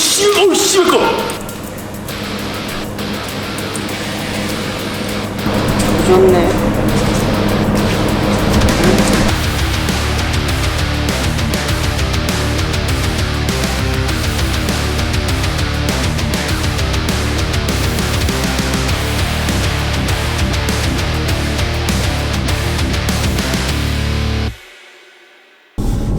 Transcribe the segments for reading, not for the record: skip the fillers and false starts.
씨, 어우 씨, 이거. 좋네.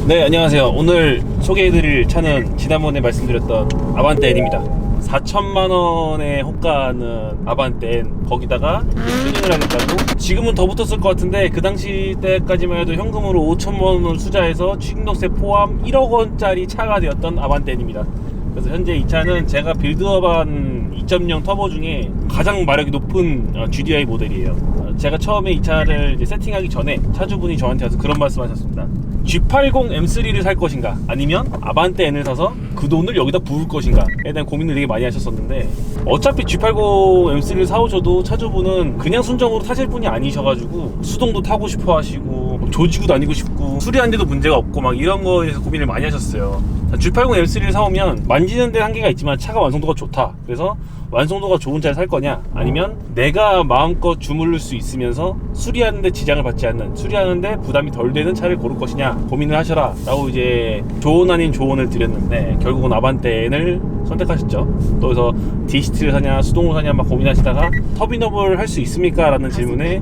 네, 안녕하세요. 오늘 소개해드릴 차는 지난번에 말씀드렸던 아반떼 N입니다. 4천만원에 호가는 아반떼 N, 거기다가 튜닝을 하겠다고. 지금은 더 붙었을 것 같은데 그 당시 때까지만 해도 현금으로 5천만원을 투자해서 취등록세 포함 1억원짜리 차가 되었던 아반떼 N입니다. 그래서 현재 이 차는 제가 빌드업한 2.0 터보 중에 가장 마력이 높은 GDI 모델이에요. 제가 처음에 이 차를 이제 세팅하기 전에 차주분이 저한테 와서 그런 말씀 하셨습니다. G80 M3를 살 것인가, 아니면 아반떼 N을 사서 그 돈을 여기다 부을 것인가에 대한 고민을 되게 많이 하셨었는데, 어차피 G80 M3를 사오셔도 차주분은 그냥 순정으로 타실 분이 아니셔가지고 수동도 타고 싶어 하시고 조지고 다니고 싶고 수리하는데도 문제가 없고 막 이런 거에 대해서 고민을 많이 하셨어요. G80 M3를 사오면 만지는 데 한계가 있지만 차가 완성도가 좋다. 그래서 완성도가 좋은 차를 살 거냐, 아니면 내가 마음껏 주무를 수 있으면서 수리하는데 지장을 받지 않는, 수리하는데 부담이 덜 되는 차를 고를 것이냐 고민을 하셔라 라고 이제 조언 아닌 조언을 드렸는데, 결국은 아반떼 N을 선택하셨죠. 또 그래서 DCT를 사냐 수동으로 사냐 막 고민하시다가 터빈업을 할 수 있습니까? 라는 질문에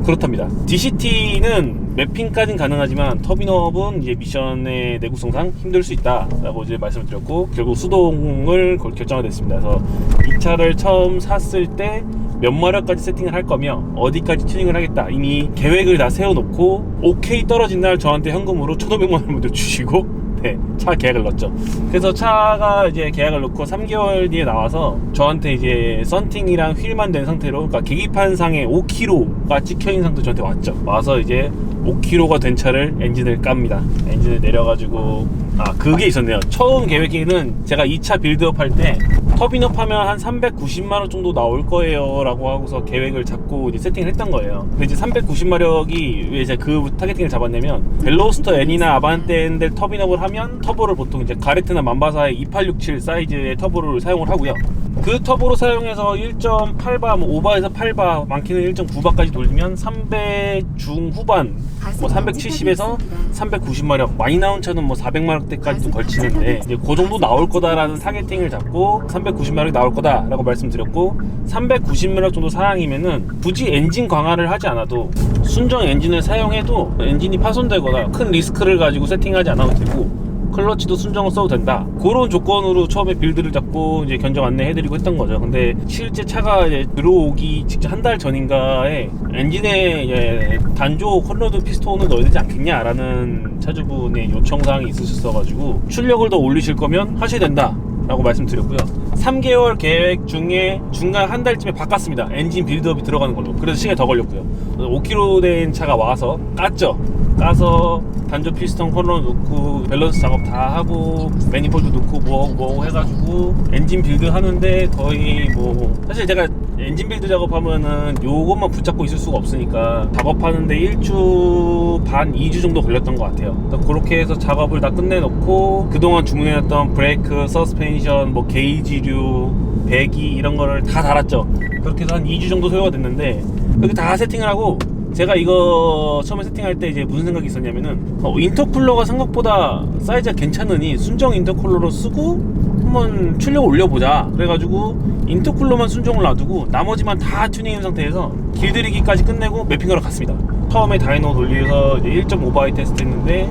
그렇답니다. DCT는 매핑까지는 가능하지만 터빈업은 이제 미션의 내구성상 힘들 수 있다 라고 이제 말씀을 드렸고, 결국 수동을 결정하게 됐습니다. 그래서 이 차를 처음 샀을 때 몇 마력까지 세팅을 할 거며 어디까지 튜닝을 하겠다 이미 계획을 다 세워놓고, 오케이 떨어진 날 저한테 현금으로 1,500만원 먼저 주시고 네, 차 계약을 넣었죠. 그래서 차가 이제 계약을 넣고 3개월 뒤에 나와서 저한테 이제 썬팅이랑 휠만 된 상태로, 그러니까 계기판상에 5kg가 찍혀있는 상태로 저한테 왔죠. 와서 이제 5kg가 된 차를 엔진을 깝니다. 엔진을 내려가지고, 그게 있었네요. 처음 계획에는 제가 2차 빌드업 할 때 터빈업 하면 한 390만원 정도 나올 거예요 라고 하고서 계획을 잡고 이제 세팅을 했던 거예요. 근데 이제 390마력이 왜 제가 그 타겟팅을 잡았냐면, 벨로스터 N이나 아반떼 N들 터빈업을 하면 터보를 보통 이제 가레트나 맘바사의 2867 사이즈의 터보를 사용을 하고요. 그 터보로 사용해서 1.8바, 뭐 5바에서 8바, 많게는 1.9바까지 돌리면 300 중후반, 뭐 370에서 390마력, 많이 나온 차는 뭐 400마력대까지도 걸치는데, 이제 그 정도 나올 거다라는 타겟팅을 잡고 390마력이 나올 거다라고 말씀드렸고, 390마력 정도 사양이면은 굳이 엔진 강화를 하지 않아도 순정 엔진을 사용해도 엔진이 파손되거나 큰 리스크를 가지고 세팅하지 않아도 되고, 클러치도 순정을 써도 된다, 그런 조건으로 처음에 빌드를 잡고 이제 견적 안내해드리고 했던 거죠. 근데 실제 차가 이제 들어오기 직전 한 달 전인가에 엔진에 단조 컬러드 피스톤을 넣어야 되지 않겠냐라는 차주분의 요청사항이 있으셨어가지고, 출력을 더 올리실 거면 하셔야 된다 라고 말씀드렸고요. 3개월 계획 중에 중간 한 달쯤에 바꿨습니다. 엔진 빌드업이 들어가는 걸로. 그래서 시간이 더 걸렸고요. 5kg 된 차가 와서 깠죠. 까서 단조 피스톤 컬러 넣고 밸런스 작업 다 하고 매니폴드 넣고 뭐하고 해가지고 엔진 빌드 하는데, 거의 뭐 사실 제가 엔진 빌드 작업하면은 요것만 붙잡고 있을 수가 없으니까 작업하는데 1주 반, 2주 정도 걸렸던 것 같아요. 그렇게 해서 작업을 다 끝내놓고 그동안 주문해놨던 브레이크, 서스펜션, 뭐 게이지류, 배기 이런 거를 다 달았죠. 그렇게 해서 한 2주 정도 소요가 됐는데, 그렇게 다 세팅을 하고, 제가 이거 처음에 세팅할 때 이제 무슨 생각이 있었냐면은, 인터쿨러가 생각보다 사이즈가 괜찮으니 순정 인터쿨러로 쓰고 한번 출력을 올려보자. 그래가지고 인터쿨러만 순정을 놔두고 나머지만 다 튜닝인 상태에서 길들이기까지 끝내고 매핑하러 갔습니다. 처음에 다이노 돌려서 이제 1.5바이 테스트 했는데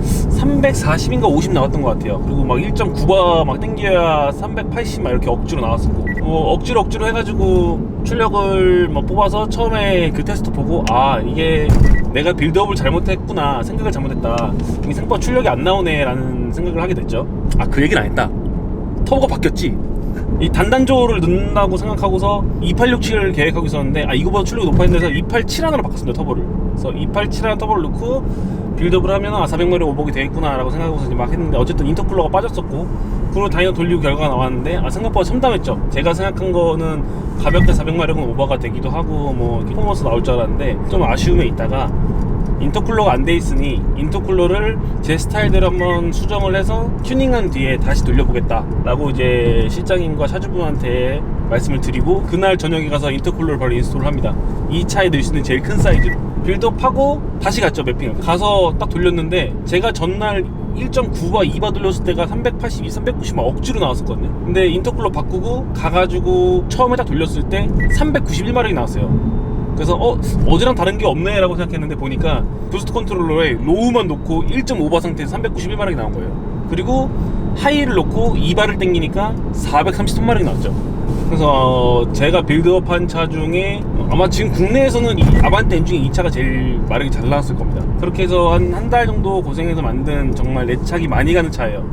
340인가 50 나왔던 것 같아요. 그리고 막 1.9바 막 땡겨야 380 막 이렇게 억지로 나왔었고, 억지로 해가지고 출력을 뭐 뽑아서 처음에 그 테스트 보고, 이게 내가 빌드업을 잘못했구나, 생각을 잘못했다, 이게 생각보다 출력이 안 나오네 라는 생각을 하게 됐죠. 그 얘기는 안 했다. 터보가 바뀌었지. 이 단단조를 넣는다고 생각하고서 2867을 계획하고 있었는데, 이거보다 출력이 높아야 돼서 287 하나로 바꿨습니다, 터보를. 그래서 287 하나 터보를 넣고 빌드업을 하면 400마력 오버가 되겠구나 라고 생각하고서 이제 막 했는데, 어쨌든 인터쿨러가 빠졌었고, 그리고 다이너 돌리고 결과가 나왔는데 생각보다 참담했죠. 제가 생각한 거는 가볍게 400마력은 오버가 되기도 하고 뭐 퍼포먼스 나올 줄 알았는데 좀 아쉬움에 있다가, 인터쿨러가 안 돼 있으니 인터쿨러를 제 스타일대로 한번 수정을 해서 튜닝한 뒤에 다시 돌려보겠다 라고 이제 실장님과 차주분한테 말씀을 드리고, 그날 저녁에 가서 인터쿨러를 바로 인스톨을 합니다. 이 차에 넣을 수 있는 제일 큰 사이즈로 빌드업하고 다시 갔죠. 매핑을 가서 딱 돌렸는데, 제가 전날 1.9바 2바 돌렸을 때가 382, 390만 억지로 나왔었거든요. 근데 인터쿨러 바꾸고 가가지고 처음에 딱 돌렸을 때 391마력이 나왔어요. 그래서 어제랑 다른 게 없네 라고 생각했는데, 보니까 부스트 컨트롤러에 로우만 놓고 1.5바 상태에서 391마력이 나온 거예요. 그리고 하이를 놓고 2바를 당기니까 433마력이 나왔죠. 그래서 제가 빌드업한 차 중에 아마 지금 국내에서는 이 아반떼 N 중에 이 차가 제일 마력이 잘 나왔을 겁니다. 그렇게 해서 한 달 정도 고생해서 만든 정말 내착이 많이 가는 차예요.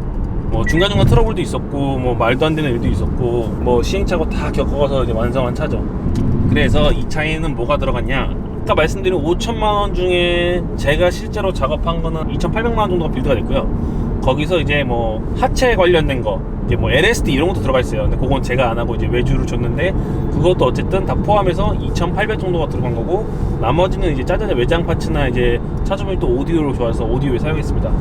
뭐 중간중간 트러블도 있었고, 뭐 말도 안 되는 일도 있었고, 뭐 시행착오 다 겪어서 이제 완성한 차죠. 그래서 이 차에는 뭐가 들어갔냐, 아까 말씀드린 5천만원 중에 제가 실제로 작업한 거는 2,800만원 정도가 빌드가 됐고요. 거기서 이제 뭐 하체 관련된 거, 이제 뭐 LSD 이런 것도 들어가 있어요. 근데 그건 제가 안 하고 이제 외주를 줬는데, 그것도 어쨌든 다 포함해서 2,800 정도가 들어간 거고, 나머지는 이제 짜잘한 외장 파츠나 이제 차주분이 또 오디오를 좋아해서 오디오에 사용했습니다.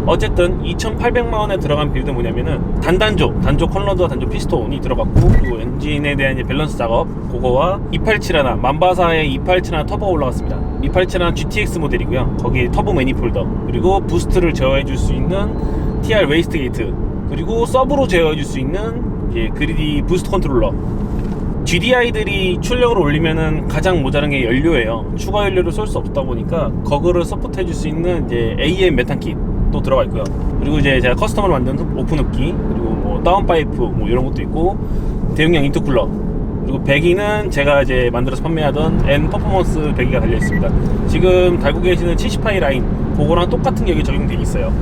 어쨌든 2,800만 원에 들어간 빌드 뭐냐면은 단조 컬러드와 단조 피스톤이 들어갔고, 그리고 엔진에 대한 이제 밸런스 작업, 그거와 287 만바사의 287 터보가 올라갔습니다. 287 GTX 모델이고요. 거기에 터보 매니폴더, 그리고 부스트를 제어해 줄 수 있는 TR 웨이스트 게이트, 그리고 서브로 제어해 줄 수 있는 그리디 부스트 컨트롤러. GDI들이 출력을 올리면은 가장 모자란 게 연료예요. 추가 연료를 쏠 수 없다 보니까 그거를 서포트 해줄 수 있는 이제 AM 메탄 킷도 들어가 있고요. 그리고 이제 제가 커스텀으로 만든 오픈 흡기, 그리고 뭐 다운 파이프 뭐 이런 것도 있고, 대용량 인터쿨러, 그리고 배기는 제가 이제 만들어서 판매하던 N 퍼포먼스 배기가 달려 있습니다. 지금 달고 계시는 70i 라인, 그거랑 똑같은 게 여기 적용되어 있어요.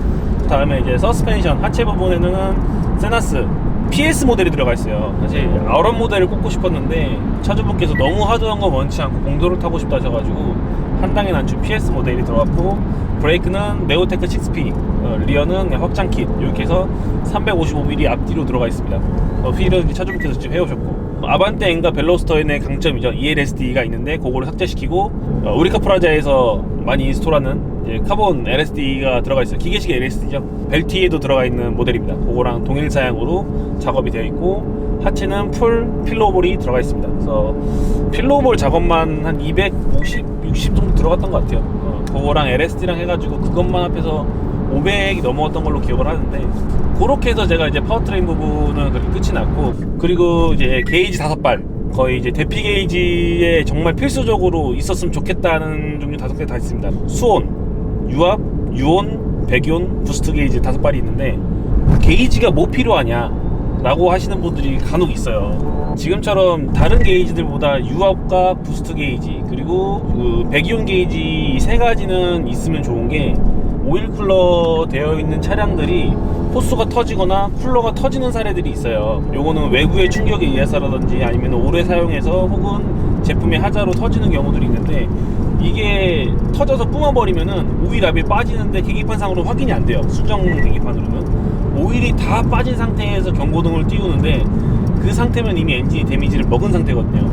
다음에 이제 서스펜션 하체 부분에는 세나스 PS 모델이 들어가 있어요. 사실 아우런 모델을 꼽고 싶었는데 차주분께서 너무 하드한 거 원치 않고 공도를 타고 싶다 하셔가지고 한 단계 낮춘 PS 모델이 들어갔고, 브레이크는 네오테크 6P, 리어는 확장 킷, 이렇게 해서 355mm 앞뒤로 들어가 있습니다. 휠은 차주분께서 직접 해오셨고, 아반떼 N과 벨로스터의 강점이죠. ELSD가 있는데 그거를 삭제시키고, 우리카 프라자에서 많이 인스톨하는 카본 LSD가 들어가 있어요. 기계식 LSD죠. 벨트에도 들어가 있는 모델입니다. 그거랑 동일 사양으로 작업이 되어 있고, 하체는 풀 필로볼이 들어가 있습니다. 그래서 필로볼 작업만 한 250, 60 정도 들어갔던 것 같아요. 그거랑 LSD랑 해가지고 그것만 합해서 500이 넘어갔던 걸로 기억을 하는데, 그렇게 해서 제가 이제 파워트레인 부분은 그렇게 끝이 났고, 그리고 이제 게이지 5발, 거의 이제 대피 게이지에 정말 필수적으로 있었으면 좋겠다는 종류 5개 다 있습니다. 수온, 유압, 유온, 배기온, 부스트 게이지 5발이 있는데, 게이지가 뭐 필요하냐 라고 하시는 분들이 간혹 있어요. 지금처럼 다른 게이지들보다 유압과 부스트 게이지, 그리고 그 배기온 게이지 이 세 가지는 있으면 좋은 게, 오일 쿨러 되어 있는 차량들이 호스가 터지거나 쿨러가 터지는 사례들이 있어요. 요거는 외부의 충격에 의해서라든지 아니면 오래 사용해서 혹은 제품의 하자로 터지는 경우들이 있는데, 이게 터져서 뿜어버리면은 오일 압이 빠지는데 계기판상으로 확인이 안 돼요. 수정 계기판으로는 오일이 다 빠진 상태에서 경고등을 띄우는데, 그 상태면 이미 엔진이 데미지를 먹은 상태거든요.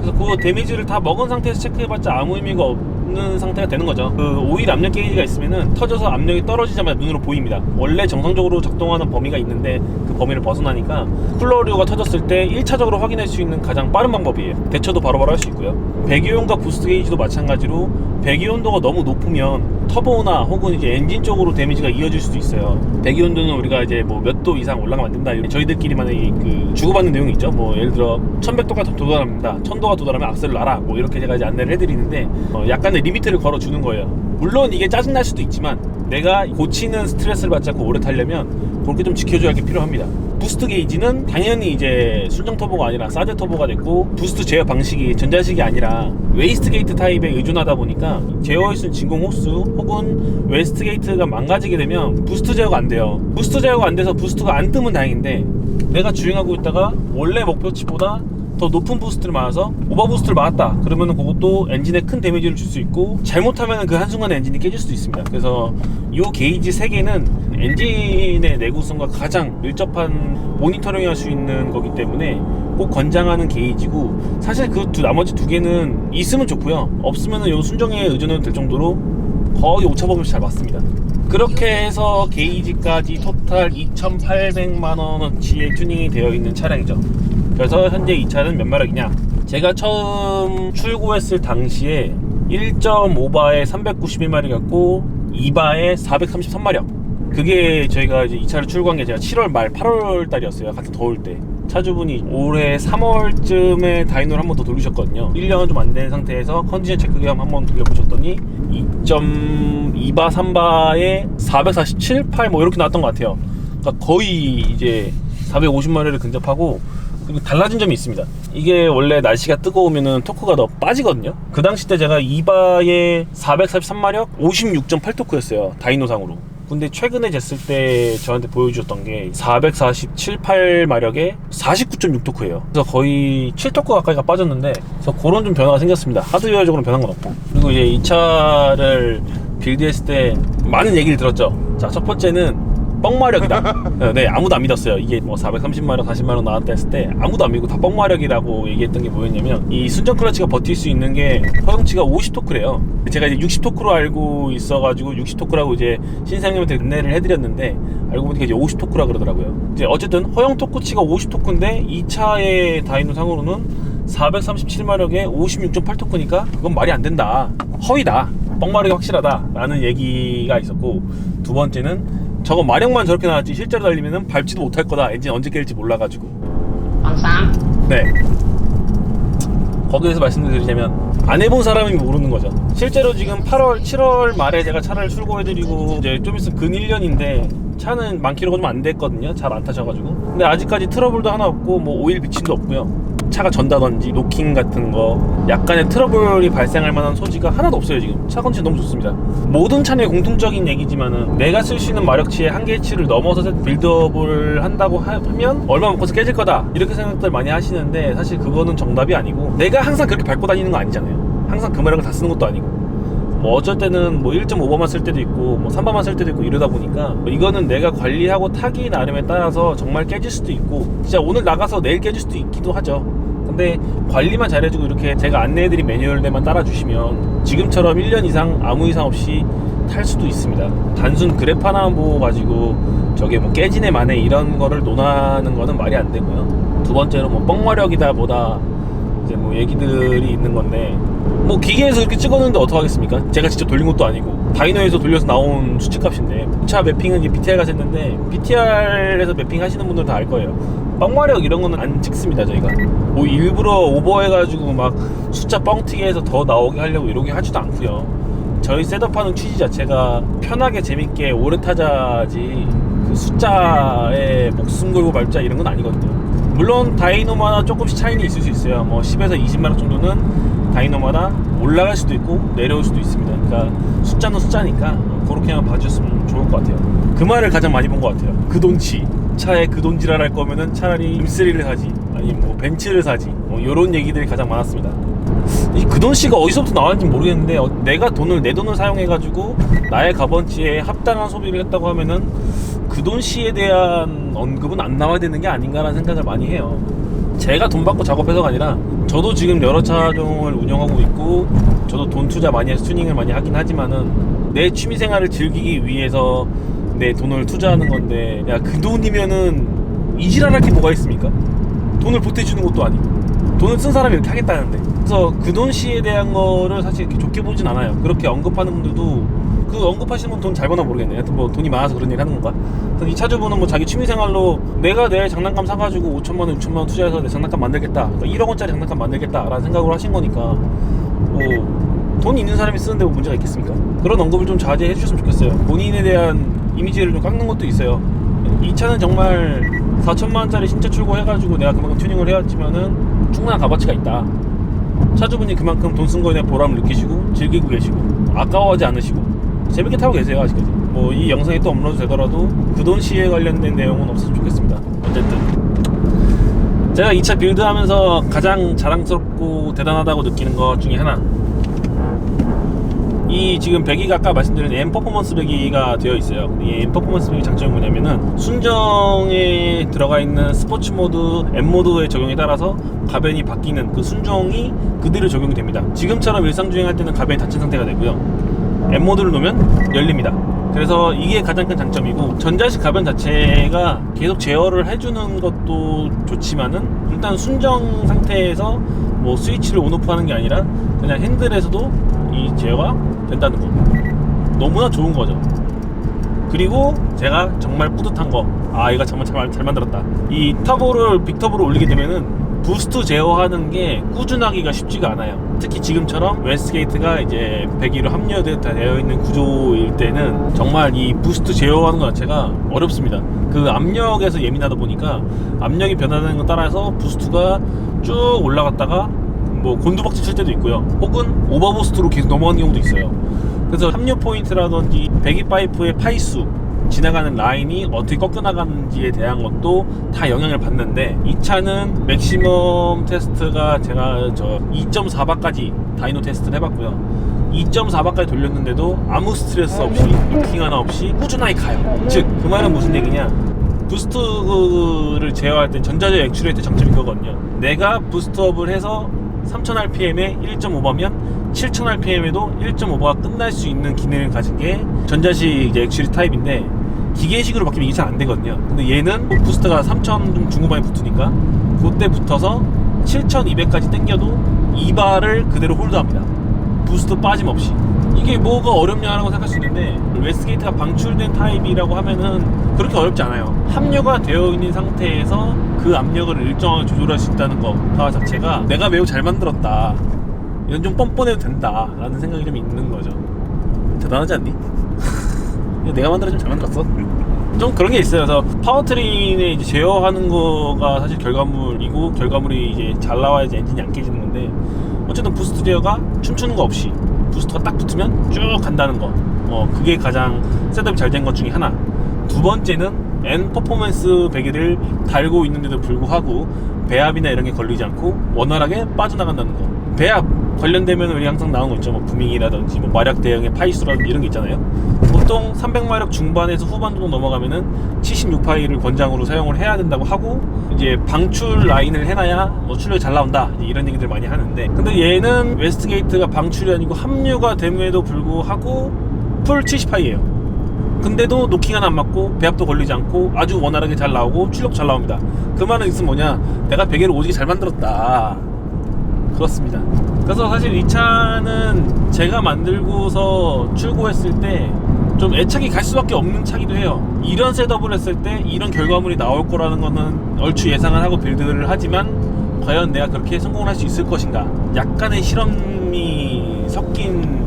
그래서 그 데미지를 다 먹은 상태에서 체크해봤자 아무 의미가 없는 상태가 되는 거죠. 그 오일 압력 게이지가 있으면은 터져서 압력이 떨어지자마자 눈으로 보입니다. 원래 정상적으로 작동하는 범위가 있는데 그 범위를 벗어나니까 쿨러류가 터졌을 때 1차적으로 확인할 수 있는 가장 빠른 방법이에요. 대처도 바로바로 할 수 있고요. 배기온과 부스트 게이지도 마찬가지로 배기온도가 너무 높으면 터보나 혹은 이제 엔진 쪽으로 데미지가 이어질 수도 있어요. 배기온도는 우리가 이제 뭐 몇 도 이상 올라가면 안 된다, 저희들끼리만의 그 주고받는 내용이 있죠. 뭐 예를 들어 1100도가 도달합니다, 1000도가 도달하면 악셀을 놔라, 뭐 이렇게 제가 이제 안내를 해드리는데, 약간의 리미트를 걸어주는 거예요. 물론 이게 짜증날 수도 있지만 내가 고치는 스트레스를 받지 않고 오래 타려면 그렇게 좀 지켜줘야 할 게 필요합니다. 부스트 게이지는 당연히 이제 순정 터보가 아니라 사제 터보가 됐고, 부스트 제어 방식이 전자식이 아니라 웨이스트 게이트 타입에 의존하다 보니까 제어할 수 있는 진공 호스 혹은 웨이스트 게이트가 망가지게 되면 부스트 제어가 안 돼요. 부스트 제어가 안 돼서 부스트가 안 뜨면 다행인데, 내가 주행하고 있다가 원래 목표치보다 더 높은 부스트를 맞아서 오버 부스트를 맞았다 그러면은 그것도 엔진에 큰 데미지를 줄 수 있고, 잘못하면 그 한순간에 엔진이 깨질 수도 있습니다. 그래서 이 게이지 3개는 엔진의 내구성과 가장 밀접한 모니터링 할 수 있는 거기 때문에 꼭 권장하는 게이지고, 사실 그 나머지 2개는 있으면 좋고요, 없으면은 요 순정에 의존해도 될 정도로 거의 오차범위 잘 맞습니다. 그렇게 해서 게이지까지 토탈 2,800만원어치의 튜닝이 되어 있는 차량이죠. 그래서 현재 이 차는 몇 마력이냐, 제가 처음 출고했을 당시에 1.5바에 391마력이었고 2바에 433마력. 그게 저희가 이제 이 차를 출고한 게 제가 7월 말 8월 달이었어요. 같은 더울 때. 차주분이 올해 3월쯤에 다이노를 한 번 더 돌리셨거든요. 1년은 좀 안 된 상태에서 컨디션 체크 겸 한번 돌려보셨더니 2.2바 3바에 447, 8 뭐 이렇게 나왔던 것 같아요. 그러니까 거의 이제 450마력을 근접하고, 그리고 달라진 점이 있습니다. 이게 원래 날씨가 뜨거우면은 토크가 더 빠지거든요. 그 당시 때 제가 2바에 443마력 56.8토크였어요, 다이노상으로. 근데 최근에 쟀을 때 저한테 보여주셨던 게 447, 8마력에 49.6토크예요. 그래서 거의 7토크 가까이가 빠졌는데, 그래서 그런 좀 변화가 생겼습니다. 하드웨어적으로 변한 건 없고. 그리고 이제 이 차를 빌드했을 때 많은 얘기를 들었죠. 자, 첫 번째는 뻥마력이다. 네, 아무도 안 믿었어요. 이게 뭐 430마력, 40마력 나왔다 했을 때 아무도 안 믿고 다 뻥마력이라고 얘기했던 게 뭐였냐면, 이 순정 클러치가 버틸 수 있는 게 허용치가 50토크래요. 제가 이제 60토크로 알고 있어가지고 60토크라고 이제 신사장님한테 안내를 해드렸는데, 알고 보니까 이제 50토크라 그러더라고요. 이제 어쨌든 허용 토크치가 50토크인데 이 차의 다이노 상으로는 437마력에 56.8토크니까 그건 말이 안 된다, 허위다, 뻥마력이 확실하다 라는 얘기가 있었고, 두 번째는 저거 마력만 저렇게 나왔지 실제로 달리면은 밟지도 못할 거다, 엔진 언제 깰지 몰라가지고. 네, 거기에서 말씀드리자면 안 해본 사람이 모르는 거죠. 실제로 지금 8월, 7월 말에 제가 차를 출고해드리고 이제 좀 있으면 근 1년인데 차는 만 킬로가 좀 안 됐거든요. 잘 안 타셔가지고. 근데 아직까지 트러블도 하나 없고 뭐 오일 비침도 없고요. 차가 전다든지 노킹 같은 거 약간의 트러블이 발생할 만한 소지가 하나도 없어요. 지금 차 컨디션 너무 좋습니다. 모든 차의 공통적인 얘기지만은 내가 쓸 수 있는 마력치의 한계치를 넘어서 빌드업을 한다고 하면 얼마 못 커서 깨질 거다, 이렇게 생각들 많이 하시는데, 사실 그거는 정답이 아니고, 내가 항상 그렇게 밟고 다니는 거 아니잖아요. 항상 그 마력을 다 쓰는 것도 아니고, 뭐 어쩔 때는 뭐 1.5바만 쓸 때도 있고 뭐 3바만 쓸 때도 있고 이러다 보니까, 이거는 내가 관리하고 타기 나름에 따라서 정말 깨질 수도 있고, 진짜 오늘 나가서 내일 깨질 수도 있기도 하죠. 근데 관리만 잘해주고 이렇게 제가 안내해드린 매뉴얼대만 따라주시면 지금처럼 1년 이상 아무 이상 없이 탈 수도 있습니다. 단순 그래프 하나만 보고 가지고 저게 뭐 깨지네 마네 이런 거를 논하는 거는 말이 안 되고요. 두 번째로 뭐 뻥마력이다 뭐다 이제 뭐 얘기들이 있는 건데, 뭐 기계에서 이렇게 찍었는데 어떡하겠습니까? 제가 직접 돌린 것도 아니고 다이노에서 돌려서 나온 수치값인데, 차 매핑은 이제 BTR 가서 했는데 BTR에서 매핑 하시는 분들은 다 알 거예요. 뻥마력 이런 거는 안 찍습니다. 저희가 뭐 일부러 오버해가지고 막 숫자 뻥튀기 해서 더 나오게 하려고 이러게 하지도 않고요. 저희 셋업하는 취지 자체가 편하게 재밌게 오래 타자지 그 숫자에 목숨 걸고 밟자 이런 건 아니거든요. 물론 다이노마다 조금씩 차이는 있을 수 있어요. 뭐 10에서 20마력 정도는 다이노마다 올라갈 수도 있고 내려올 수도 있습니다. 그러니까 숫자는 숫자니까 그렇게만 봐주셨으면 좋을 것 같아요. 그 말을 가장 많이 본 것 같아요. 그 돈치, 차에 그 돈 지랄할 거면은 차라리 M3를 사지, 아니면 뭐 벤츠를 사지, 뭐 이런 얘기들이 가장 많았습니다. 이 그 돈씨가 어디서부터 나왔는지 모르겠는데, 내가 내 돈을 사용해가지고 나의 값어치에 합당한 소비를 했다고 하면은 그 돈씨에 대한 언급은 안 나와야 되는 게 아닌가라는 생각을 많이 해요. 제가 돈 받고 작업해서가 아니라, 저도 지금 여러 차종을 운영하고 있고 저도 돈 투자 많이 해서 튜닝을 많이 하긴 하지만은 내 취미생활을 즐기기 위해서 내 돈을 투자하는 건데, 야, 그 돈이면은 이질랄할 게 뭐가 있습니까? 돈을 보태주는 것도 아니고 돈을 쓴 사람이 이렇게 하겠다는데. 그래서 그 돈씨에 대한 거를 사실 이렇게 좋게 보진 않아요. 그렇게 언급하는 분들도, 그 언급하시는 분 돈 잘 버나 모르겠네. 하여튼 뭐 돈이 많아서 그런 얘기 하는 건가? 그래서 이 차주분은 뭐 자기 취미생활로 내가 내 장난감 사가지고 5천만원, 6천만원 투자해서 내 장난감 만들겠다, 그러니까 1억원짜리 장난감 만들겠다 라는 생각으로 하신 거니까, 뭐 돈 있는 사람이 쓰는데 뭐 문제가 있겠습니까? 그런 언급을 좀 자제해 주셨으면 좋겠어요. 본인에 대한 이미지를 좀 깎는 것도 있어요. 이 차는 정말 4천만원짜리 신차 출고해가지고 내가 그만큼 튜닝을 해왔지만은 충분한 값어치가 있다. 차주분이 그만큼 돈 쓴 거에 대한 보람을 느끼시고 즐기고 계시고 아까워하지 않으시고 재밌게 타고 계세요. 아직까지 뭐 이 영상이 또 업로드 되더라도 그 돈 시에 관련된 내용은 없었으면 좋겠습니다. 어쨌든 제가 이 차 빌드하면서 가장 자랑스럽고 대단하다고 느끼는 것 중에 하나, 이 지금 배기가 아까 말씀드린 M 퍼포먼스 배기가 되어 있어요. 이 M 퍼포먼스 배기 장점이 뭐냐면은 순정에 들어가 있는 스포츠 모드, M 모드의 적용에 따라서 가변이 바뀌는 그 순정이 그대로 적용이 됩니다. 지금처럼 일상 주행할 때는 가변이 닫힌 상태가 되고요. M모드를 놓으면 열립니다. 그래서 이게 가장 큰 장점이고, 전자식 가변 자체가 계속 제어를 해주는 것도 좋지만은 일단 순정 상태에서 뭐 스위치를 온오프 하는 게 아니라 그냥 핸들에서도 이 제어가 된다는 거, 너무나 좋은 거죠. 그리고 제가 정말 뿌듯한 거, 이거 정말 잘 만들었다. 이 터보를 빅터보로 올리게 되면은 부스트 제어하는 게 꾸준하기가 쉽지가 않아요. 특히 지금처럼 웨스트게이트가 이제 배기로 합류되어 있는 구조일 때는 정말 이 부스트 제어하는 것 자체가 어렵습니다. 그 압력에서 예민하다 보니까 압력이 변하는 것 따라서 부스트가 쭉 올라갔다가 뭐 곤두박질 칠 때도 있고요. 혹은 오버부스트로 계속 넘어가는 경우도 있어요. 그래서 합류 포인트라든지 배기 파이프의 파이수, 지나가는 라인이 어떻게 꺾여나가는지에 대한 것도 다 영향을 받는데, 이 차는 맥시멈 테스트가 제가 2.4바까지 다이노 테스트를 해봤고요. 2.4바까지 돌렸는데도 아무 스트레스 없이, 루킹 하나 없이 꾸준하게 가요. 즉, 그 말은 무슨 얘기냐, 부스트를 제어할 때 전자제어 액추레이터 장점이 그거거든요. 내가 부스트업을 해서 3000rpm에 1.5바면 7000rpm에도 1.5바가 끝날 수 있는 기능을 가진 게 전자식 이제 액추리 타입인데, 기계식으로 바뀌면 이게 잘 안 되거든요. 근데 얘는 뭐 부스트가 3000 중후반에 붙으니까 그때 붙어서 7200까지 당겨도 2바를 그대로 홀드합니다. 부스트 빠짐없이. 이게 뭐가 어렵냐라고 생각할 수 있는데, 웨스트게이트가 방출된 타입이라고 하면은 그렇게 어렵지 않아요. 합류가 되어 있는 상태에서 그 압력을 일정하게 조절할 수 있다는 것 자체가 내가 매우 잘 만들었다, 이건 좀 뻔뻔해도 된다 라는 생각이 좀 있는 거죠. 대단하지 않니? 내가 만들어주면 잘 만들었어. 좀 그런 게 있어요. 그래서 파워트레인에 이제 제어하는 거가 사실 결과물이고, 결과물이 이제 잘 나와야지 엔진이 안 깨지는 건데, 어쨌든 부스트 제어가 춤추는 거 없이 부스트가 딱 붙으면 쭉 간다는 거, 그게 가장 셋업이 잘 된 것 중에 하나. 두 번째는 N 퍼포먼스 배기를 달고 있는데도 불구하고 배압이나 이런 게 걸리지 않고 원활하게 빠져나간다는 거. 배압 관련되면 우리 항상 나오는 거 있죠. 뭐 부밍이라든지 뭐 마력 대응의 파이수라든지 이런 게 있잖아요. 보통 300마력 중반에서 후반 정도 넘어가면은 76파이를 권장으로 사용을 해야 된다고 하고, 이제 방출 라인을 해놔야 뭐 출력이 잘 나온다, 이런 얘기들 많이 하는데, 근데 얘는 웨스트게이트가 방출이 아니고 합류가 됨에도 불구하고 풀 70파이예요. 근데도 노킹 하나 안 맞고 배압도 걸리지 않고 아주 원활하게 잘 나오고 출력 잘 나옵니다. 그 말은 있으면 뭐냐, 내가 베개를 오지게 잘 만들었다, 그렇습니다. 그래서 사실 이 차는 제가 만들고서 출고했을 때 좀 애착이 갈 수밖에 없는 차기도 해요. 이런 셋업을 했을 때 이런 결과물이 나올 거라는 거는 얼추 예상을 하고 빌드를 하지만, 과연 내가 그렇게 성공을 할 수 있을 것인가, 약간의 실험이 섞인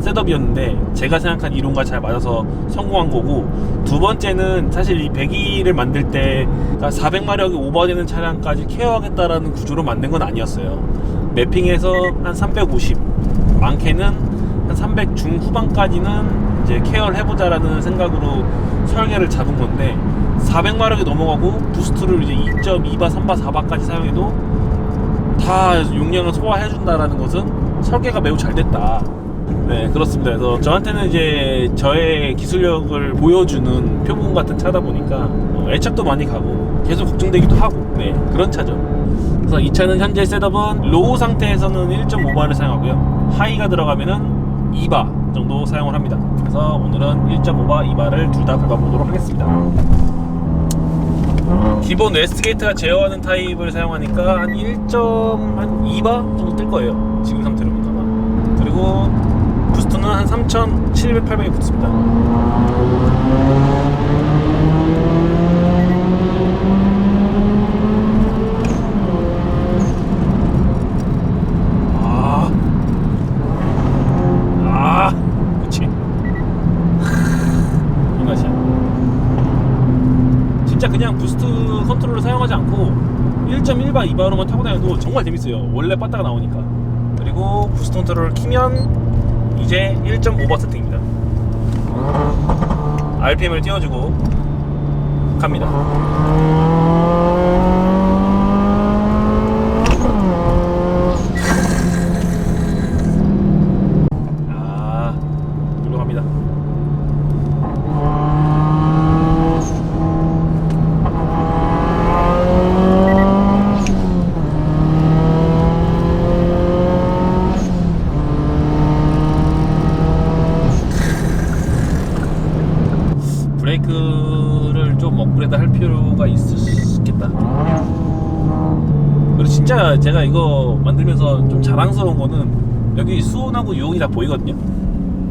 셋업이었는데 제가 생각한 이론과 잘 맞아서 성공한 거고, 두 번째는 사실 이 배기를 만들 때 400마력이 오버되는 차량까지 케어하겠다라는 구조로 만든 건 아니었어요. 매핑에서 한 350, 많게는 한 300 중후반까지는 이제 케어를 해보자라는 생각으로 설계를 잡은 건데, 400마력이 넘어가고 부스트를 이제 2.2바, 3바, 4바까지 사용해도 다 용량을 소화해준다라는 것은 설계가 매우 잘 됐다. 네, 그렇습니다. 그래서 저한테는 이제 저의 기술력을 보여주는 표본 같은 차다 보니까 애착도 많이 가고 계속 걱정되기도 하고, 네, 그런 차죠. 그래서 이 차는 현재 셋업은 로우 상태에서는 1.5바를 사용하고요, 하이가 들어가면은 2바 정도 사용을 합니다. 그래서 오늘은 1.5바, 2바를 둘 다 밟아보도록 하겠습니다. 기본 웨스트게이트가 제어하는 타입을 사용하니까 한 1.2바 정도 뜰 거예요, 지금 상태로 보다가. 그리고 부스트는 한 3,700, 800에 붙습니다. 그치. 이 맛이야. 진짜 그냥 부스트 컨트롤을 사용하지 않고 1.1바, 2바로만 타고 다녀도 정말 재밌어요. 원래 빠따가 나오니까. 그리고 부스트 컨트롤을 키면 이제 1.5바 세팅입니다. RPM을 띄워주고 갑니다. 이리로 갑니다. 브레이크를 좀 업그레이드 할 필요가 있겠다. 그리고 진짜 제가 이거 만들면서 좀 자랑스러운 거는 여기 수온하고 유온이 다 보이거든요.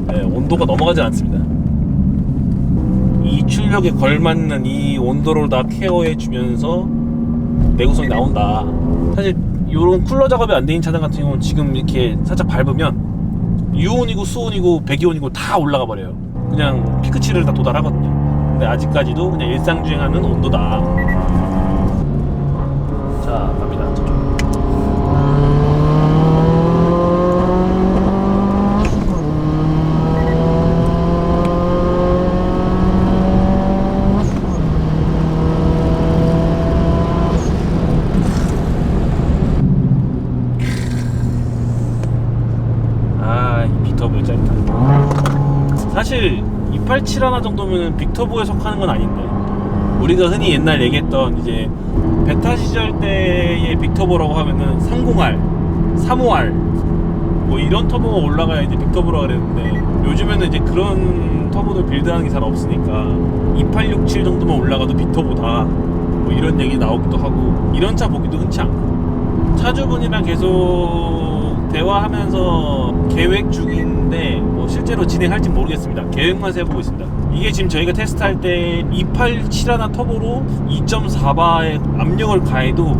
네, 온도가 넘어가지 않습니다. 이 출력에 걸맞는 이 온도를 다 케어해 주면서 내구성이 나온다. 사실 이런 쿨러 작업이 안 된 차량 같은 경우는 지금 이렇게 살짝 밟으면 유온이고 수온이고 배기온이고 다 올라가 버려요. 그냥 피크치를 다 도달하거든요. 근데 아직까지도 그냥 일상주행하는 온도다. 자, 갑니다. 저쪽. 빅터보 짜릿하다. 사실 287 하나 정도면 빅터보에 속하는 건 아닌데, 우리가 흔히 옛날 얘기했던 이제 베타 시절 때의 빅터보라고 하면은 30R, 35R 뭐 이런 터보가 올라가야 이제 빅터보라 그랬는데, 요즘에는 이제 그런 터보들 빌드하는 게 잘 없으니까 2867 정도만 올라가도 빅터보다 뭐 이런 얘기 나오기도 하고, 이런 차 보기도 흔치 않고. 차주분이랑 계속 대화하면서 계획 중인데 뭐 실제로 진행할지 모르겠습니다. 계획만 세워보고 있습니다. 이게 지금 저희가 테스트할 때 287 하나 터보로 2.4바의 압력을 가해도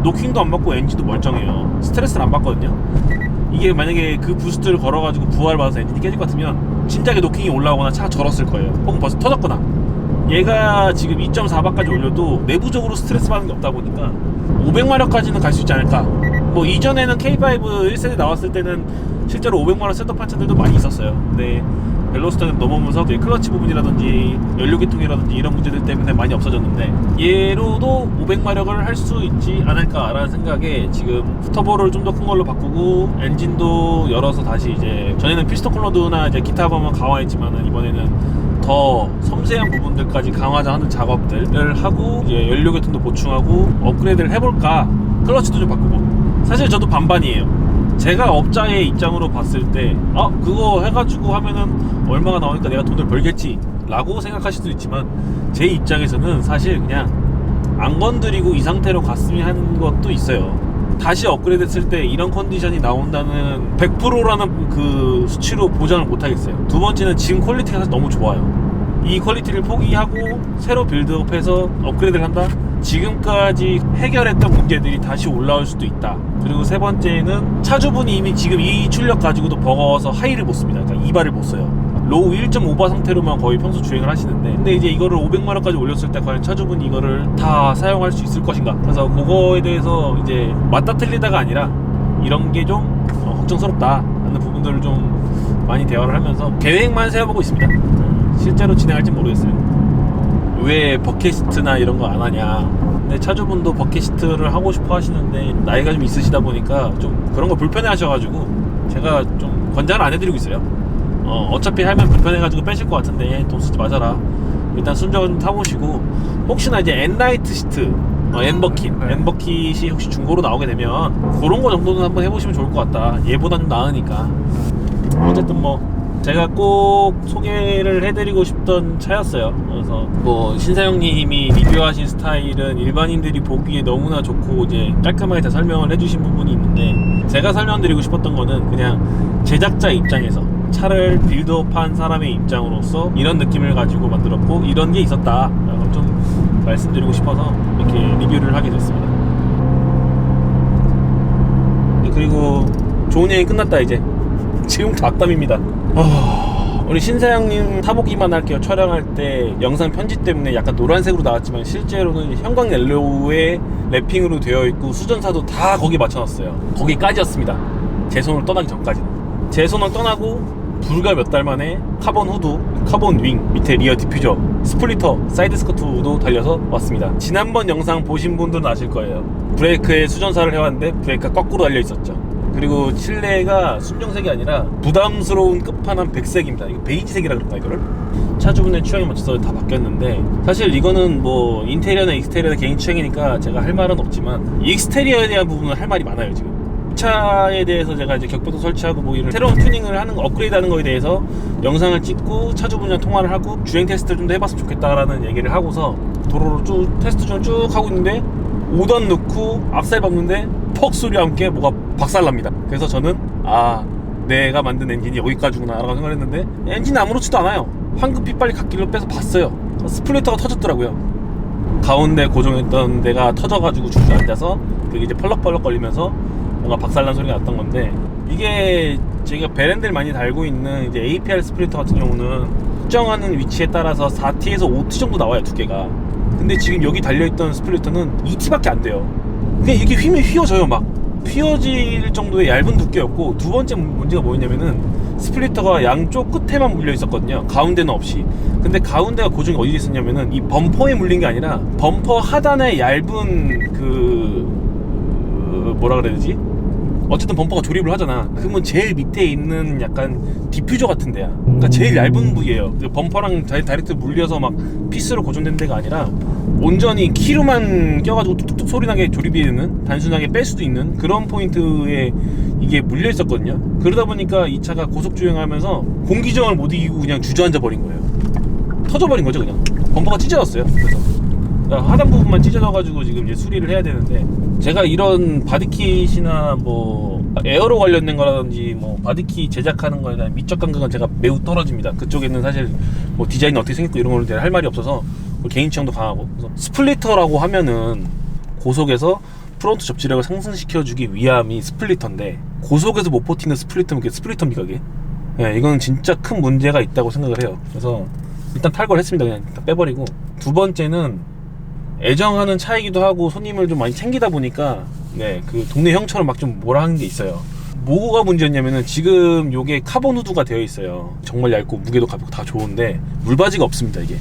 노킹도 안 받고 엔진도 멀쩡해요. 스트레스를 안 받거든요. 이게 만약에 그 부스트를 걸어가지고 부하를 받아서 엔진이 깨질 것 같으면 진작에 노킹이 올라오거나 차가 절었을 거예요. 혹은 벌써 터졌거나. 얘가 지금 2.4바까지 올려도 내부적으로 스트레스 받는 게 없다 보니까 500마력까지는 갈 수 있지 않을까. 뭐 이전에는 K5 1세대 나왔을 때는 실제로 500마력 셋업한 차들도 많이 있었어요. 근데 벨로스터는 넘어오면서 이제 클러치 부분이라든지 연료계통이라든지 이런 문제들 때문에 많이 없어졌는데, 얘로도 500마력을 할 수 있지 않을까라는 생각에 지금 터보를 좀 더 큰 걸로 바꾸고, 엔진도 열어서 다시 이제, 전에는 피스톤 콜로드나 이제 기타 부분 강화했지만은 이번에는 더 섬세한 부분들까지 강화하는 작업들을 하고, 이제 연료계통도 보충하고 업그레이드를 해볼까. 클러치도 좀 바꾸고. 사실 저도 반반이에요. 제가 업자의 입장으로 봤을 때 그거 해가지고 하면은 얼마가 나오니까 내가 돈을 벌겠지 라고 생각하실 수도 있지만, 제 입장에서는 사실 그냥 안 건드리고 이 상태로 갔으면 하는 것도 있어요. 다시 업그레이드 했을 때 이런 컨디션이 나온다는 100%라는 그 수치로 보장을 못 하겠어요. 두 번째는 지금 퀄리티가 사실 너무 좋아요. 이 퀄리티를 포기하고 새로 빌드업해서 업그레이드를 한다? 지금까지 해결했던 문제들이 다시 올라올 수도 있다. 그리고 세 번째는 차주분이 이미 지금 이 출력 가지고도 버거워서 하이를 못 씁니다. 그러니까 2바를 못 써요. 로우 1.5바 상태로만 거의 평소 주행을 하시는데, 근데 이제 이거를 500마력까지 올렸을 때 과연 차주분이 이거를 다 사용할 수 있을 것인가. 그래서 그거에 대해서 이제 맞다 틀리다가 아니라 이런 게 좀 걱정스럽다 하는 부분들을 좀 많이 대화를 하면서 계획만 세워보고 있습니다. 실제로 진행할지 모르겠어요. 왜 버킷시트나 이런 거 안 하냐. 근데 차주분도 버킷시트를 하고 싶어 하시는데 나이가 좀 있으시다 보니까 좀 그런 거 불편해 하셔가지고 제가 좀 권장을 안 해드리고 있어요. 어차피 하면 불편해가지고 빼실 것 같은데 돈 쓰지 마셔라. 일단 순정을 좀 타보시고, 혹시나 이제 엔라이트 시트, 엔버킷이 혹시 중고로 나오게 되면 그런 거 정도는 한번 해보시면 좋을 것 같다. 얘보다 좀 나으니까. 어쨌든 뭐 제가 꼭 소개를 해드리고 싶던 차였어요. 그래서 뭐 신사영님이 리뷰하신 스타일은 일반인들이 보기에 너무나 좋고 이제 깔끔하게 다 설명을 해주신 부분이 있는데, 제가 설명드리고 싶었던 거는 그냥 제작자 입장에서, 차를 빌드업한 사람의 입장으로서 이런 느낌을 가지고 만들었고 이런 게 있었다 라고 좀 말씀드리고 싶어서 이렇게 리뷰를 하게 됐습니다. 그리고 좋은 여행 끝났다. 이제 지금부터 악담입니다. 우리 신사장님 타보기만 할게요. 촬영할 때 영상 편집 때문에 약간 노란색으로 나왔지만 실제로는 형광 옐로우에 랩핑으로 되어 있고 수전사도 다 거기 맞춰놨어요. 거기까지였습니다. 제 손을 떠나기 전까지는. 제 손을 떠나고 불과 몇 달 만에 카본 후드, 카본 윙, 밑에 리어 디퓨저, 스플리터, 사이드 스커트도 달려서 왔습니다. 지난번 영상 보신 분들은 아실 거예요. 브레이크에 수전사를 해왔는데 브레이크가 거꾸로 달려 있었죠. 그리고 실내가 순정색이 아니라 부담스러운 끝판왕 백색입니다. 이거 베이지색이라 그럴까 이거를? 차주분의 취향에 맞춰서 다 바뀌었는데, 사실 이거는 뭐 인테리어나 익스테리어나 개인 취향이니까 제가 할 말은 없지만, 익스테리어에 대한 부분은 할 말이 많아요. 지금 차에 대해서 제가 이제 격벽도 설치하고 뭐 이런 새로운 튜닝을 하는 업그레이드 하는 거에 대해서 영상을 찍고 차주분이랑 통화를 하고 주행 테스트를 좀 더 해봤으면 좋겠다라는 얘기를 하고서 도로로 쭉 테스트 중을 쭉 하고 있는데 5단 넣고 앞살 밟는데 퍽 소리와 함께 뭐가 박살납니다. 그래서 저는 내가 만든 엔진이 여기까지구나 라고 생각을 했는데 엔진이 아무렇지도 않아요. 황급히 빨리 갓길로 빼서 봤어요. 스플리터가 터졌더라고요. 가운데 고정했던 데가 터져가지고 주저앉아서 그게 이제 펄럭펄럭 걸리면서 뭔가 박살난 소리가 났던 건데, 이게 제가 베렌드를 많이 달고 있는 이제 APR 스플리터 같은 경우는 특정하는 위치에 따라서 4T에서 5T 정도 나와요, 두께가. 근데 지금 여기 달려있던 스플리터는 2T밖에 안 돼요. 그냥 이렇게 휘면 휘어져요. 막 휘어질 정도의 얇은 두께였고, 두 번째 문제가 뭐였냐면은 스플리터가 양쪽 끝에만 물려 있었거든요. 가운데는 없이. 근데 가운데가 고정이 어디에 있었냐면은 이 범퍼에 물린 게 아니라 범퍼 하단에 얇은 뭐라 그래야 되지? 어쨌든 범퍼가 조립을 하잖아. 그러면 제일 밑에 있는 약간 디퓨저 같은 데야. 그러니까 제일 얇은 부위예요. 범퍼랑 다이렉트 물려서 막 피스로 고정된 데가 아니라 온전히 키로만 껴가지고 뚝뚝뚝 소리나게 조립이 되는, 단순하게 뺄 수도 있는 그런 포인트에 이게 물려 있었거든요. 그러다 보니까 이 차가 고속 주행하면서 공기저항을 못 이기고 그냥 주저앉아 버린 거예요. 터져버린 거죠. 그냥 범퍼가 찢어졌어요. 그래서 하단 부분만 찢어져가지고 지금 이제 수리를 해야 되는데, 제가 이런 바디킷이나 뭐 에어로 관련된 거라든지 뭐 바디킷 제작하는 거에 대한 미적 감각은 제가 매우 떨어집니다. 그쪽에는 사실 뭐 디자인이 어떻게 생겼고 이런 거에 대해 할 말이 없어서 개인 취향도 강하고. 그래서 스플리터라고 하면은 고속에서 프론트 접지력을 상승시켜주기 위함이 스플리터인데, 고속에서 못 버티는 스플리터면 그게 스플리터입니까 그게? 네, 이건 진짜 큰 문제가 있다고 생각을 해요. 그래서 일단 탈거를 했습니다. 그냥 다 빼버리고. 두 번째는 애정하는 차이기도 하고 손님을 좀 많이 챙기다 보니까 그 동네 형처럼 막 좀 뭐라 하는 게 있어요. 뭐가 문제였냐면은 지금 요게 카본 후드가 되어 있어요. 정말 얇고 무게도 가볍고 다 좋은데 물바지가 없습니다 이게.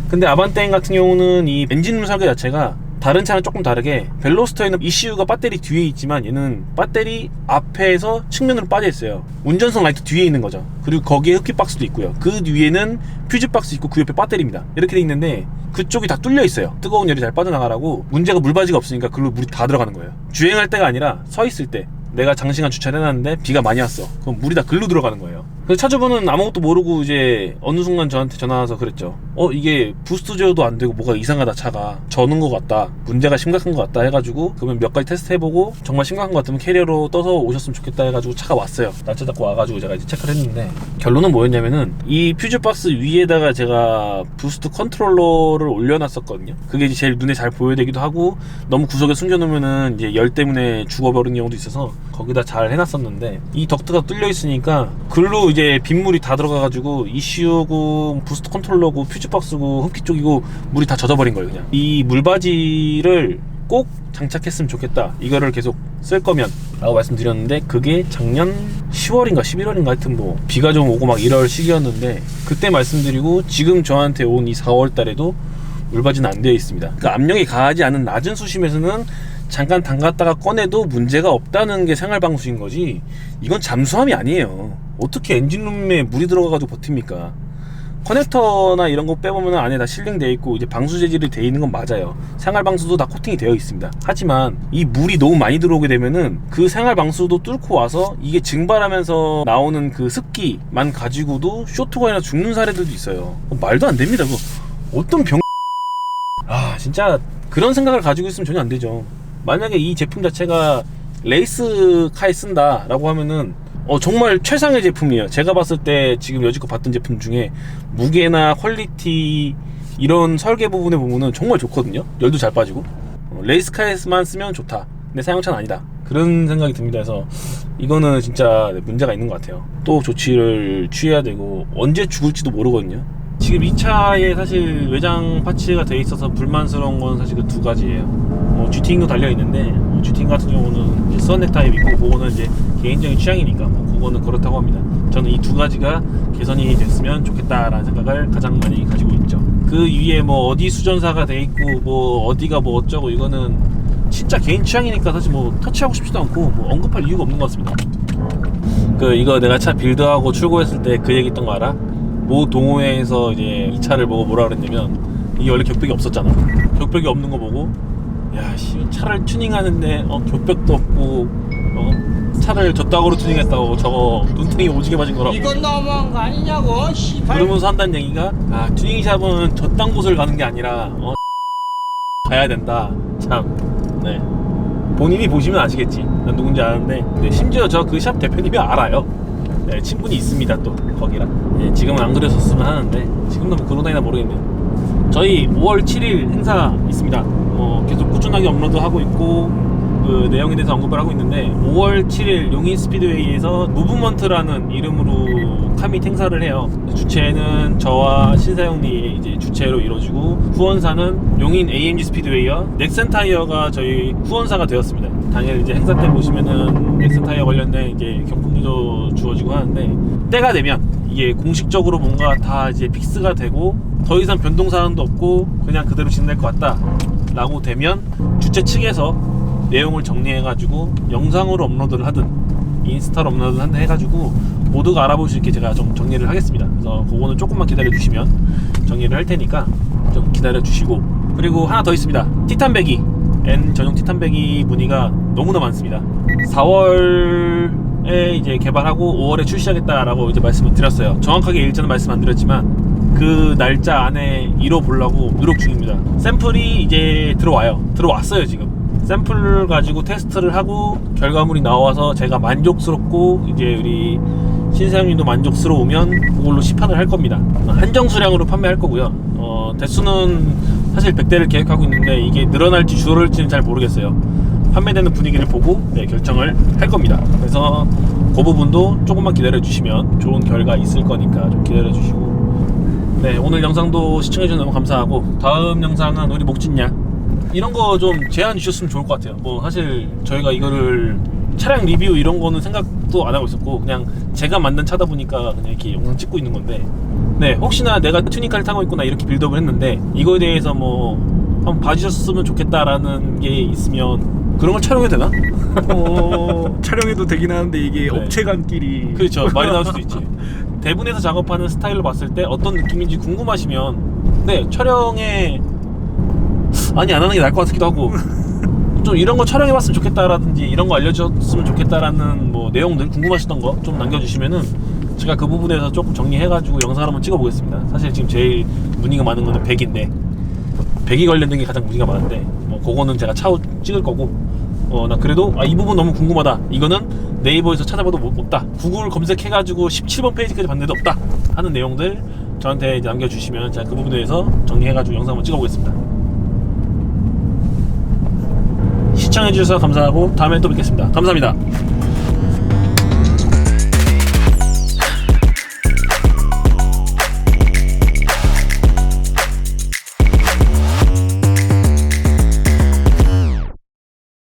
근데 아반떼인 같은 경우는 이 엔진룸 설계 자체가 다른 차는 조금 다르게, 벨로스터에는 ECU가 배터리 뒤에 있지만 얘는 배터리 앞에서 측면으로 빠져 있어요. 운전석 라이트 뒤에 있는 거죠. 그리고 거기에 흡기 박스도 있고요. 그 위에는 퓨즈 박스 있고 그 옆에 배터리입니다. 이렇게 돼 있는데 그쪽이 다 뚫려 있어요. 뜨거운 열이 잘 빠져나가라고. 문제가 물바지가 없으니까 그걸로 물이 다 들어가는 거예요. 주행할 때가 아니라 서 있을 때, 내가 장시간 주차를 해놨는데 비가 많이 왔어. 그럼 물이 다 글로 들어가는 거예요. 그래서 차주분은 아무것도 모르고 이제 어느 순간 저한테 전화 와서 그랬죠. 이게 부스트 제어도 안 되고 뭐가 이상하다, 차가 저는 것 같다, 문제가 심각한 것 같다 해가지고, 그러면 몇 가지 테스트 해보고 정말 심각한 것 같으면 캐리어로 떠서 오셨으면 좋겠다 해가지고 차가 왔어요. 날짜 잡고 와가지고 제가 이제 체크를 했는데, 결론은 뭐였냐면은 이 퓨즈 박스 위에다가 제가 부스트 컨트롤러를 올려놨었거든요. 그게 이제 제일 눈에 잘 보여야 되기도 하고, 너무 구석에 숨겨놓으면은 이제 열 때문에 죽어버리는 경우도 있어서 거기다 잘 해놨었는데, 이 덕트가 뚫려 있으니까 글로 이제 빗물이 다 들어가가지고 ECU고 부스트 컨트롤러고 퓨즈박스고 흡기 쪽이고 물이 다 젖어버린 거예요. 그냥 이 물바지를 꼭 장착했으면 좋겠다, 이거를 계속 쓸 거면 라고 말씀드렸는데, 그게 작년 10월인가 11월인가 하여튼 뭐 비가 좀 오고 막 이럴 시기였는데, 그때 말씀드리고 지금 저한테 온 이 4월 달에도 물바지는 안 되어 있습니다. 그러니까 압력이 가하지 않은 낮은 수심에서는 잠깐 담갔다가 꺼내도 문제가 없다는 게 생활 방수인 거지, 이건 잠수함이 아니에요. 어떻게 엔진룸에 물이 들어가가지고 버팁니까? 커넥터나 이런 거 빼보면 안에 다 실링되어 있고 이제 방수 재질이 되어 있는 건 맞아요. 생활 방수도 다 코팅이 되어 있습니다. 하지만 이 물이 너무 많이 들어오게 되면은 그 생활 방수도 뚫고 와서 이게 증발하면서 나오는 그 습기만 가지고도 쇼트가 아니라 죽는 사례들도 있어요. 말도 안 됩니다. 그거 어떤 진짜 그런 생각을 가지고 있으면 전혀 안 되죠. 만약에 이 제품 자체가 레이스카에 쓴다 라고 하면은 정말 최상의 제품이에요. 제가 봤을 때 지금 여지껏 봤던 제품 중에 무게나 퀄리티 이런 설계 부분에 보면은 정말 좋거든요. 열도 잘 빠지고. 레이스카에만 쓰면 좋다, 근데 사용차는 아니다, 그런 생각이 듭니다. 그래서 이거는 진짜 문제가 있는 것 같아요. 또 조치를 취해야 되고 언제 죽을지도 모르거든요. 지금 이 차에 사실 외장 파츠가 되어 있어서 불만스러운 건 사실 그 두 가지예요. GTing도 달려 있는데 GTing 같은 경우는 이제 선넥 타입이고, 그거는 이제 개인적인 취향이니까 그거는 그렇다고 합니다. 저는 이 두 가지가 개선이 됐으면 좋겠다라는 생각을 가장 많이 가지고 있죠. 그 위에 뭐 어디 수전사가 돼 있고 뭐 어디가 뭐 어쩌고, 이거는 진짜 개인 취향이니까 사실 뭐 터치하고 싶지도 않고 뭐 언급할 이유가 없는 것 같습니다. 이거 내가 차 빌드하고 출고했을 때 그 얘기 했던 거 알아? 모 동호회에서 이제 이 차를 보고 뭐라 그랬냐면, 이게 원래 격벽이 없었잖아. 격벽이 없는 거 보고, 야 씨, 차를 튜닝하는데 격벽도 없고 차를 저따구로 튜닝했다고 저거 눈탱이 오지게 맞은 거라고. 이건 너무한 거 아니냐고 씨발. 그러면서 한다는 얘기가 튜닝샵은 저딴 곳을 가는 게 아니라 가야 된다. 참. 네. 본인이 보시면 아시겠지. 난 누군지 아는데 심지어 저 그 샵 대표님이 알아요. 네, 친분이 있습니다 또 거기라. 예, 지금은 안 그랬었으면 하는데 지금도 뭐 그러나이나 모르겠네요. 저희 5월 7일 행사 있습니다. 계속 꾸준하게 업로드하고 있고 그 내용에 대해서 언급을 하고 있는데 5월 7일 용인 스피드웨이에서 무브먼트라는 이름으로 카밋 행사를 해요. 주최는 저와 신사영님이 이제 주최로 이루어지고 후원사는 용인 AMG 스피드웨이와 넥센 타이어가 저희 후원사가 되었습니다. 당연히 이제 행사 때 보시면은 넥센 타이어 관련된 이제 경품도 주어지고 하는데 때가 되면 이게 공식적으로 뭔가 다 이제 픽스가 되고 더 이상 변동 사항도 없고 그냥 그대로 진행될 것 같다 라고 되면 주최 측에서 내용을 정리해가지고 영상으로 업로드를 하든 인스타로 업로드를 하든 해가지고 모두가 알아볼 수 있게 제가 좀 정리를 하겠습니다. 그래서 그거는 조금만 기다려주시면 정리를 할 테니까 좀 기다려주시고, 그리고 하나 더 있습니다. 티탄배기 N 전용 티탄배기 문의가 너무나 많습니다. 4월에 이제 개발하고 5월에 출시하겠다라고 이제 말씀을 드렸어요. 정확하게 일자는 말씀 안 드렸지만 그 날짜 안에 이뤄보려고 노력 중입니다. 샘플이 이제 들어왔어요. 지금 샘플을 가지고 테스트를 하고 결과물이 나와서 제가 만족스럽고 이제 우리 신사장님도 만족스러우면 그걸로 시판을 할 겁니다. 한정 수량으로 판매할 거고요. 대수는 사실 100대를 계획하고 있는데 이게 늘어날지 줄어들지는 잘 모르겠어요. 판매되는 분위기를 보고 결정을 할 겁니다. 그래서 그 부분도 조금만 기다려 주시면 좋은 결과 있을 거니까 좀 기다려 주시고, 네, 오늘 영상도 시청해 주셔서 너무 감사하고 다음 영상은 우리 목진야 이런 거 좀 제안 주셨으면 좋을 것 같아요. 뭐 사실 저희가 이거를 차량 리뷰 이런 거는 생각도 안 하고 있었고 그냥 제가 만든 차다 보니까 그냥 이렇게 영상 찍고 있는 건데, 네, 혹시나 내가 튜닝카를 타고 있구나 이렇게 빌드업을 했는데 이거에 대해서 뭐 한번 봐주셨으면 좋겠다라는 게 있으면 그런 걸 촬영해도 되나? 촬영해도 되긴 하는데 이게 네. 업체간끼리 그렇죠. 말이 나올 수도 있지. 대분해서 작업하는 스타일로 봤을 때 어떤 느낌인지 궁금하시면 네, 촬영에 안 하는 게 나을 것 같기도 하고 좀 이런 거 촬영해봤으면 좋겠다라든지 이런 거 알려줬으면 좋겠다라는 뭐 내용들 궁금하시던 거 좀 남겨주시면은 제가 그 부분에서 조금 정리해가지고 영상을 한번 찍어보겠습니다. 사실 지금 제일 문의가 많은 거는 100인데 100이 관련된 게 가장 문의가 많은데 뭐 그거는 제가 차후 찍을 거고, 나 그래도 이 부분 너무 궁금하다, 이거는 네이버에서 찾아봐도 없다, 구글 검색해가지고 17번 페이지까지 봤는데도 없다 하는 내용들 저한테 이제 남겨주시면 제가 그 부분에 대해서 정리해가지고 영상 한번 찍어보겠습니다. 시청해주셔서 감사하고 다음에 또 뵙겠습니다. 감사합니다.